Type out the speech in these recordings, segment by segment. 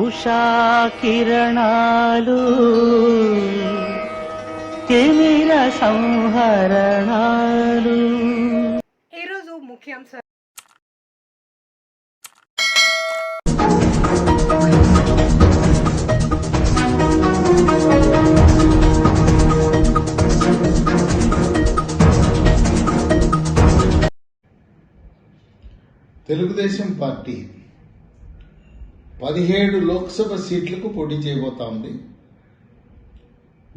ఉషా కిరణాలు తిమిర సంహరణాలు. ఈరోజు ముఖ్యాంశాలు. తెలుగుదేశం పార్టీ 17 లోక్సభ సీట్లకు పోటీ చేయబోతా ఉంది.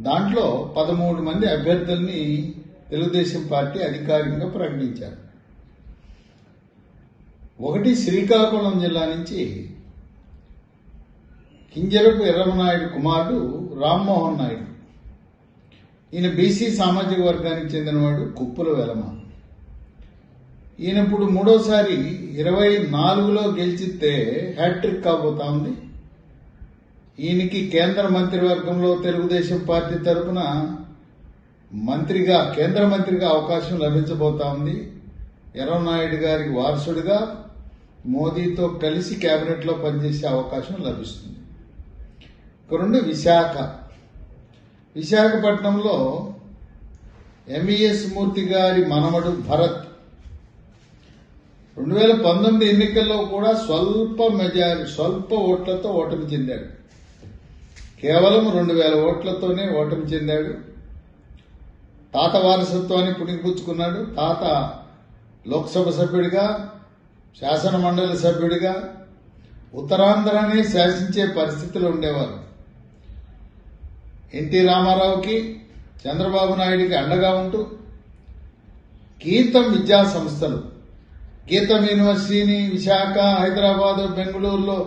దాంట్లో 13 మంది అభ్యర్థుల్ని తెలుగుదేశం పార్టీ అధికారికంగా ప్రకటించారు. ఒకటి శ్రీకాకుళం జిల్లా నుంచి కింజరపు ఎర్రమనాయుడు కుమారుడు రామ్మోహన్ నాయుడు. ఈయన బీసీ సామాజిక వర్గానికి చెందినవాడు, కుప్పుల వెలమ. ఈయన ఇప్పుడు మూడోసారి 24లో గెలిచితే హ్యాట్రిక్ కాబోతా ఉంది. ఈయనకి కేంద్ర మంత్రివర్గంలో తెలుగుదేశం పార్టీ తరఫున కేంద్ర మంత్రిగా అవకాశం లభించబోతా ఉంది. ఎర్రనాయుడు గారికి వారసుడిగా మోదీతో కలిసి కేబినెట్ లో పనిచేసే అవకాశం లభిస్తుంది. రెండు, విశాఖపట్నంలో ఎంవీఎస్ మూర్తి గారి మనవడు భరత్ 2019 ఎన్నికల్లో కూడా స్వల్ప ఓట్లతో ఓటమి చెందాడు. కేవలం 2000 ఓట్లతోనే ఓటమి చెందాడు. తాత వారసత్వాన్ని పుణికిపుచ్చుకున్నాడు. తాత లోక్సభ సభ్యుడిగా, శాసన మండలి సభ్యుడిగా ఉత్తరాంధ్రాన్ని శాసించే పరిస్థితులు ఉండేవారు. ఎన్టీ రామారావుకి, చంద్రబాబు నాయుడికి అండగా ఉంటూ గీతం విద్యా సంస్థలు, గీతం యూనివర్సిటీని విశాఖ, హైదరాబాద్, బెంగళూరులో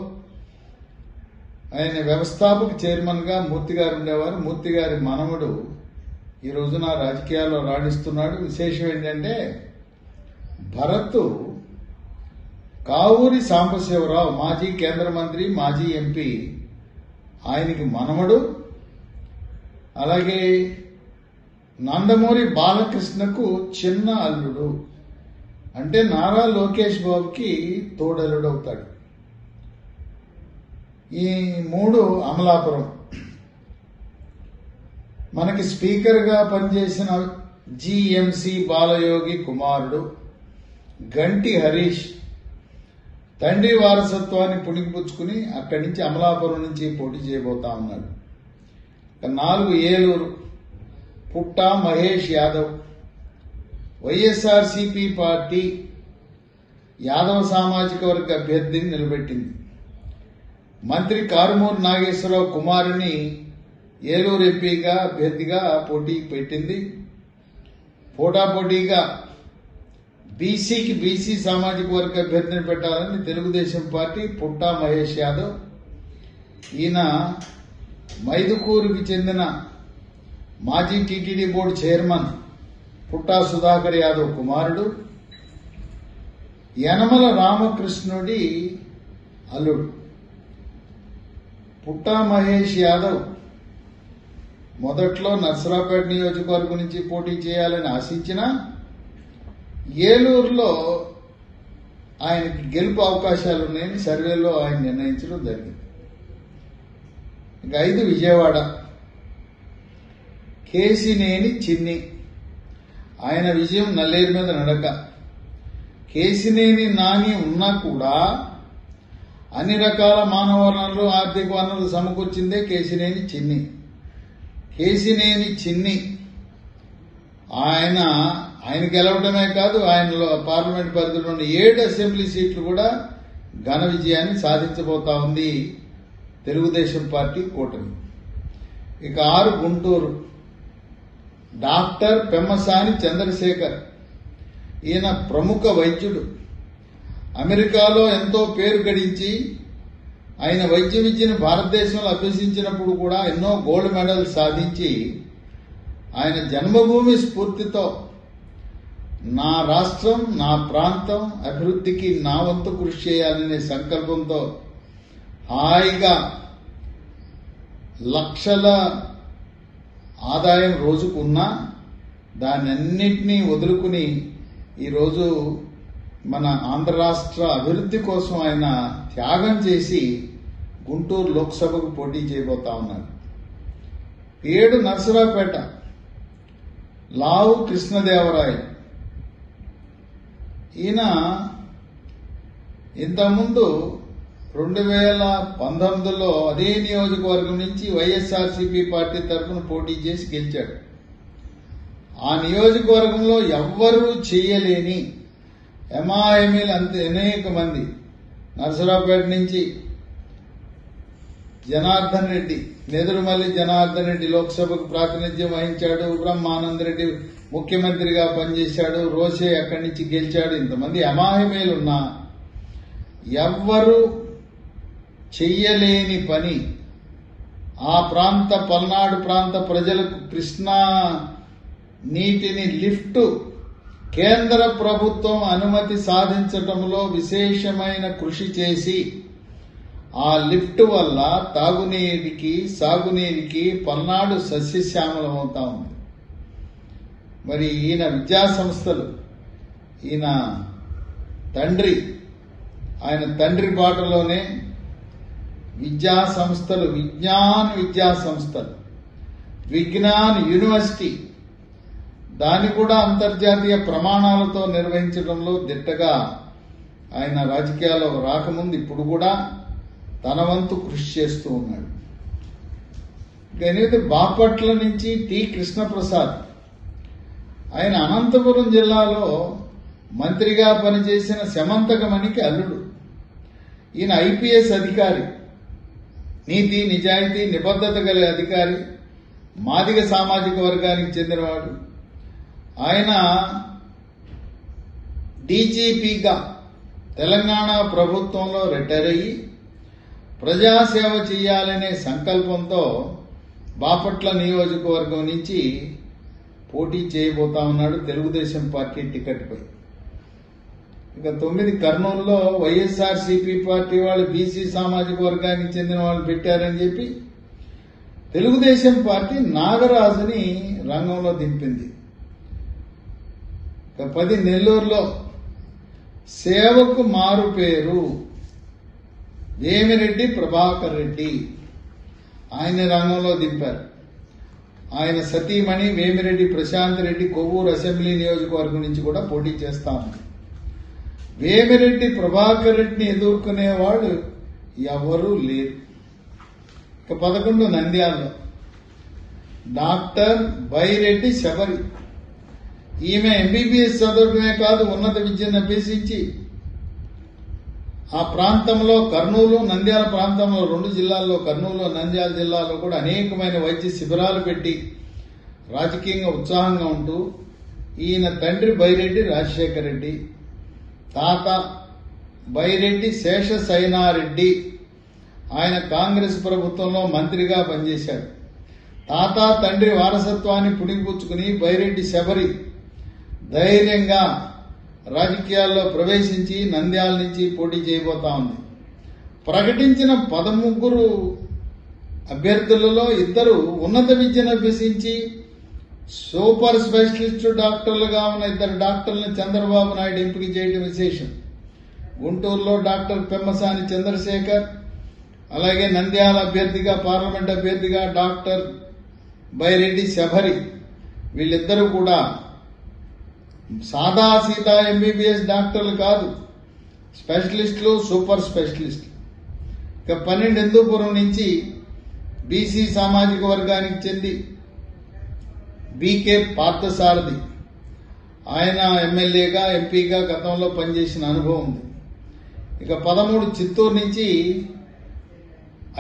ఆయన వ్యవస్థాపక చైర్మన్ గా మూర్తి గారు ఉండేవారు. మూర్తి గారి మనవడు ఈ రోజున రాజకీయాల్లో రాణిస్తున్నాడు. విశేషం ఏంటంటే భరత్ కావూరి సాంబశివరావు, మాజీ కేంద్ర మంత్రి, మాజీ ఎంపీ, ఆయనకి మనవడు. అలాగే నందమూరి బాలకృష్ణకు చిన్న అల్లుడు. అంటే నారా లోకేష్ బాబుకి తోడల్లుడు అవుతాడు. ఈ 3 అమలాపురం. మనకి స్పీకర్ గా పనిచేసిన జీఎంసీ బాలయోగి కుమారుడు గంటి హరీష్ తండ్రి వారసత్వాన్ని పుణికిపుచ్చుకుని అక్కడి నుంచి అమలాపురం నుంచి పోటీ చేయబోతా ఉన్నాడు. 4, ఏలూరు పుట్టా మహేష్ యాదవ్. వైఎస్ఆర్సీపీ పార్టీ యాదవ సామాజిక వర్గ అభ్యర్థిని నిలబెట్టింది. మంత్రి కారుమూరి నాగేశ్వరరావు కుమారుని ఏలూరు ఎంపీగా అభ్యర్థిగా పోటీ పెట్టింది. పోటాపోటీగా బీసీ సామాజిక వర్గ అభ్యర్థిని పెట్టాలని తెలుగుదేశం పార్టీ పుట్టా మహేష్ యాదవ్. ఈయన మైదుకూరుకి చెందిన మాజీ టీటీడీ బోర్డు చైర్మన్ పుట్టా సుధాకర్ యాదవ్ కుమారుడు, యనమల రామకృష్ణుడి అల్లుడు. పుట్టా మహేష్ యాదవ్ మొదట్లో నర్సరావుపేట నియోజకవర్గం నుంచి పోటీ చేయాలని ఆశించినా ఏలూరులో ఆయనకి గెలుపు అవకాశాలున్నాయని సర్వేలో ఆయన నిర్ణయించడం జరిగింది. ఇక 5, విజయవాడ కేశినేని చిన్ని. ఆయన విజయం నల్లేరు మీద నడక. కేశినేని నాని ఉన్నా కూడా అన్ని రకాల మానవ వనరులు, ఆర్థిక వనరులు సమకూర్చిందే కేశినేని చిన్ని. ఆయన గెలవడమే కాదు, ఆయనలో పార్లమెంట్ పరిధిలోని 7 అసెంబ్లీ సీట్లు కూడా ఘన విజయాన్ని సాధించబోతా ఉంది తెలుగుదేశం పార్టీ కూటమి. ఇక 6, గుంటూరు డాక్టర్ పెమ్మసాని చంద్రశేఖర్. ఈయన ప్రముఖ వైద్యుడు. అమెరికాలో ఎంతో పేరు గడించి ఆయన వైద్య విద్యను భారతదేశంలో అభ్యసించినప్పుడు కూడా ఎన్నో గోల్డ్ మెడల్ సాధించి ఆయన జన్మభూమి స్ఫూర్తితో నా రాష్ట్రం, నా ప్రాంతం అభివృద్ధికి నా వంతు కృషి చేయాలనే సంకల్పంతో హాయిగా లక్షల ఆదాయం రోజుకు ఉన్నా దానన్నింటినీ వదులుకుని ఈరోజు మన ఆంధ్ర రాష్ట్ర అభివృద్ధి కోసం ఆయన త్యాగం చేసి గుంటూరు లోక్సభకు పోటీ చేయబోతా ఉన్నాడు. 7 నరసరావుపేట లావు కృష్ణదేవరాయలు. ఈయన ఇంతకుముందు 2019లో అదే నియోజకవర్గం నుంచి వైఎస్ఆర్సీపీ పార్టీ తరఫున పోటీ చేసి గెలిచాడు. ఆ నియోజకవర్గంలో ఎవ్వరూ చేయలేని ఎంఐఎంఎల్ అంతే అనేక మంది, నరసరావుపేట నుంచి జనార్దన్ రెడ్డి, నెదురుమల్లి జనార్దన్ రెడ్డి లోక్సభకు ప్రాతినిధ్యం వహించాడు. బ్రహ్మానంద రెడ్డి ముఖ్యమంత్రిగా పనిచేశాడు. రోషే అక్కడి నుంచి గెలిచాడు. ఇంతమంది ఎంఐఎంఎల్ ఉన్నా ఎవ్వరూ చెయ్యలేని పని ఆ ప్రాంత పల్నాడు ప్రాంత ప్రజలకు కృష్ణా నీటిని లిఫ్ట్ కేంద్ర ప్రభుత్వం అనుమతి సాధించటంలో విశేషమైన కృషి చేసి ఆ లిఫ్ట్ వల్ల తాగునీటికి సాగునీటికి పల్నాడు సస్యశ్యామలమవుతా ఉంది. మరి ఈయన విద్యా సంస్థలు, ఈయన తండ్రి, ఆయన తండ్రి బాటలోనే విద్యా సంస్థలు, విద్యా సంస్థలు, విజ్ఞాన్ యూనివర్సిటీ, దాన్ని కూడా అంతర్జాతీయ ప్రమాణాలతో నిర్వహించడంలో దిట్టగా ఆయన రాజకీయాల్లో రాకముందు ఇప్పుడు కూడా తన వంతు కృషి చేస్తూ ఉన్నాడు. ఎనిమిది బాపట్ల నుంచి టి కృష్ణప్రసాద్, ఆయన అనంతపురం జిల్లాలో మంత్రిగా పనిచేసిన శమంతకమణికి అల్లుడు. ఈయన ఐపీఎస్ అధికారి, నీతి నిజాయితీ నిబద్ధత గల అధికారి, మాదిగ సామాజిక వర్గానికి చెందినవాడు. ఆయన డీజీపీగా తెలంగాణ ప్రభుత్వంలో రిటైర్ అయ్యి ప్రజాసేవ చేయాలనే సంకల్పంతో బాపట్ల నియోజకవర్గం నుంచి పోటీ చేయబోతా ఉన్నాడు తెలుగుదేశం పార్టీ టికెట్పై. ఇక 9 కర్నూలులో వైఎస్ఆర్సీపీ పార్టీ వాళ్ళు బీసీ సామాజిక వర్గానికి చెందిన వాళ్ళు పెట్టారని చెప్పి తెలుగుదేశం పార్టీ నాగరాజుని రంగంలో దింపింది. ఇక 10 నెల్లూరులో సేవకు మారు పేరు వేమిరెడ్డి ప్రభాకర్ రెడ్డి, ఆయన రంగంలో దింపారు. ఆయన సతీమణి వేమిరెడ్డి ప్రశాంత్ రెడ్డి కొవ్వూరు అసెంబ్లీ నియోజకవర్గం నుంచి కూడా పోటీ చేస్తా ఉంది. వేమిరెడ్డి ప్రభాకర్ రెడ్డిని ఎదుర్కొనేవాడు ఎవరూ లేరు. ఇక 11 నంద్యాలలో డాక్టర్ బైరెడ్డి శబరి, ఈమె ఎంబీబీఎస్ చదవడమే కాదు ఉన్నత విద్యను అభ్యసించి ఆ ప్రాంతంలో కర్నూలు నంద్యాల ప్రాంతంలో 2 జిల్లాల్లో కర్నూలు నంద్యాల జిల్లాలో కూడా అనేకమైన వైద్య శిబిరాలు పెట్టి రాజకీయంగా ఉత్సాహంగా ఉంటూ, ఈయన తండ్రి బైరెడ్డి రాజశేఖర రెడ్డి, తాత బైరెడ్డి శేషసైనారెడ్డి, ఆయన కాంగ్రెస్ ప్రభుత్వంలో మంత్రిగా పనిచేశాడు. తాత తండ్రి వారసత్వాన్ని పుణికిపుచ్చుకుని బైరెడ్డి శబరి ధైర్యంగా రాజకీయాల్లో ప్రవేశించి నంద్యాల నుంచి పోటీ చేయబోతా ఉంది. ప్రకటించిన 13 అభ్యర్థులలో 2 ఉన్నత విద్యను అభ్యసించి సూపర్ స్పెషలిస్ట్ డాక్టర్లుగా ఉన్న 2 డాక్టర్లను చంద్రబాబు నాయుడు ఎంపిక చేయడం విశేషం. గుంటూరులో డాక్టర్ పెమ్మసాని చంద్రశేఖర్, అలాగే నంద్యాల అభ్యర్థిగా పార్లమెంట్ అభ్యర్థిగా డాక్టర్ బైరెడ్డి శబరి, వీళ్ళిద్దరూ కూడా సాదా సీదా ఎంబీబీఎస్ డాక్టర్లు కాదు, స్పెషలిస్టులు, సూపర్ స్పెషలిస్టులు. ఇక 12 హిందూపురం నుంచి బీసీ సామాజిక వర్గానికి చెంది బీకే పార్థసారథి, ఆయన ఎమ్మెల్యేగా ఎంపీగా గతంలో పనిచేసిన అనుభవం ఉంది. ఇక 13 చిత్తూరు నుంచి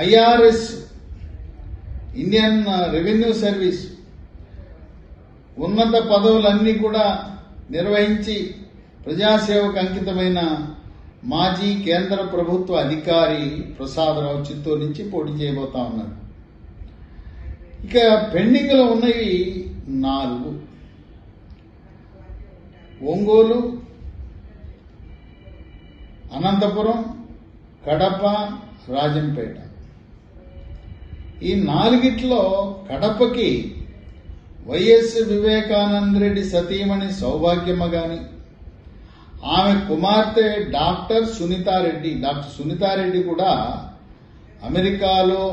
ఐఆర్ఎస్ ఇండియన్ రెవెన్యూ సర్వీస్ ఉన్నత పదవులన్నీ కూడా నిర్వహించి ప్రజాసేవకు అంకితమైన మాజీ కేంద్ర ప్రభుత్వ అధికారి ప్రసాదరావు చిత్తూరు నుంచి పోటీ చేయబోతా ఉన్నారు. ఇక పెండింగ్ లో ఉన్నవి 4: ఒంగోలు, అనంతపురం, కడప, రాజంపేట. ఈ 4గిట్లో కడపకి వైఎస్ వివేకానంద రెడ్డి సతీమణి సౌభాగ్యమ్మ గాని, ఆమె కుమార్తె డాక్టర్ సునీతారెడ్డి కూడా అమెరికాలో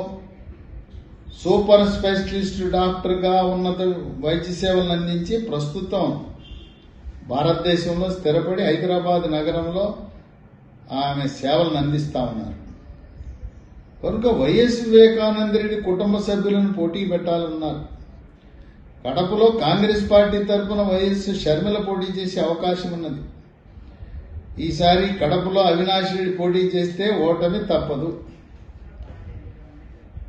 సూపర్ స్పెషలిస్ట్ డాక్టర్గా ఉన్నత వైద్య సేవలను అందించి ప్రస్తుతం భారతదేశంలో స్థిరపడి హైదరాబాద్ నగరంలో ఆమె సేవలను అందిస్తా ఉన్నారు. కనుక వైఎస్ వివేకానంద రెడ్డి కుటుంబ సభ్యులను పోటీ పెట్టాలన్నారు. కడపలో కాంగ్రెస్ పార్టీ తరఫున వైఎస్ షర్మిల పోటీ చేసే అవకాశం ఉన్నది. ఈసారి కడపలో అవినాష్ రెడ్డి పోటీ చేస్తే ఓటమి తప్పదు.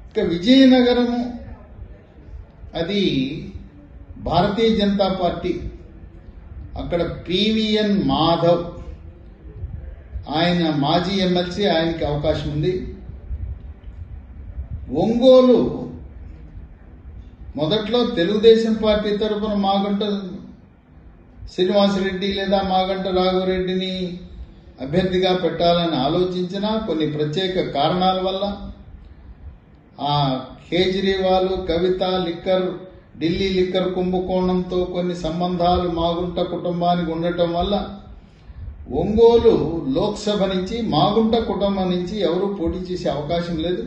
ఇక విజయనగరము అది భారతీయ జనతా పార్టీ. అక్కడ పివిఎన్ మాధవ్ ఆయన మాజీ ఎమ్మెల్సీ, ఆయనకి అవకాశం ఉంది. ఒంగోలు మొదట్లో తెలుగుదేశం పార్టీ తరఫున మాగంట శ్రీనివాసరెడ్డి లేదా మాగంట రాఘవరెడ్డిని అభ్యర్థిగా పెట్టాలని ఆలోచించినా కొన్ని ప్రత్యేక కారణాల వల్ల ఆ కేజ్రీవాల్ కవిత ఢిల్లీ లిక్కర్ కుంభకోణంతో కొన్ని సంబంధాలు మాగుంట కుటుంబానికి ఉండటం వల్ల ఒంగోలు లోక్సభ నుంచి మాగుంట కుటుంబం నుంచి ఎవరూ పోటీ చేసే అవకాశం లేదు.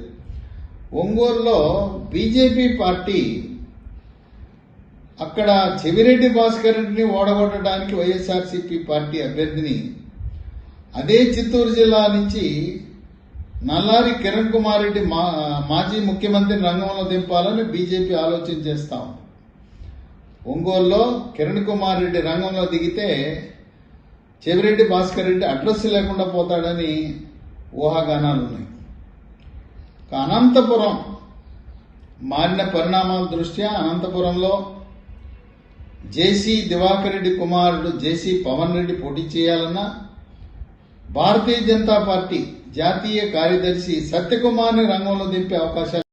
ఒంగోలులో బీజేపీ పార్టీ అక్కడ చెవిరెడ్డి భాస్కర్ రెడ్డిని ఓడగొట్టడానికి వైఎస్ఆర్సీపీ పార్టీ అభ్యర్థిని, అదే చిత్తూరు జిల్లా నుంచి నల్లారి కిరణ్ కుమార్ రెడ్డి మాజీ ముఖ్యమంత్రిని రంగంలో దింపాలని బీజేపీ ఆలోచన చేస్తాం. ఒంగోలులో కిరణ్ కుమార్ రెడ్డి రంగంలో దిగితే చెవిరెడ్డి భాస్కర్ రెడ్డి అడ్రస్ లేకుండా పోతాడని ఊహాగానాలున్నాయి. అనంతపురం మారిన పరిణామాల దృష్ట్యా అనంతపురంలో జేసీ దివాకర్ రెడ్డి కుమారుడు జేసీ పవన్ రెడ్డి పోటీ చేయాలన్నా భారతీయ జనతా పార్టీ జాతీయ కార్యదర్శి సత్యకుమార్ని రంగంలో దింపే అవకాశాలు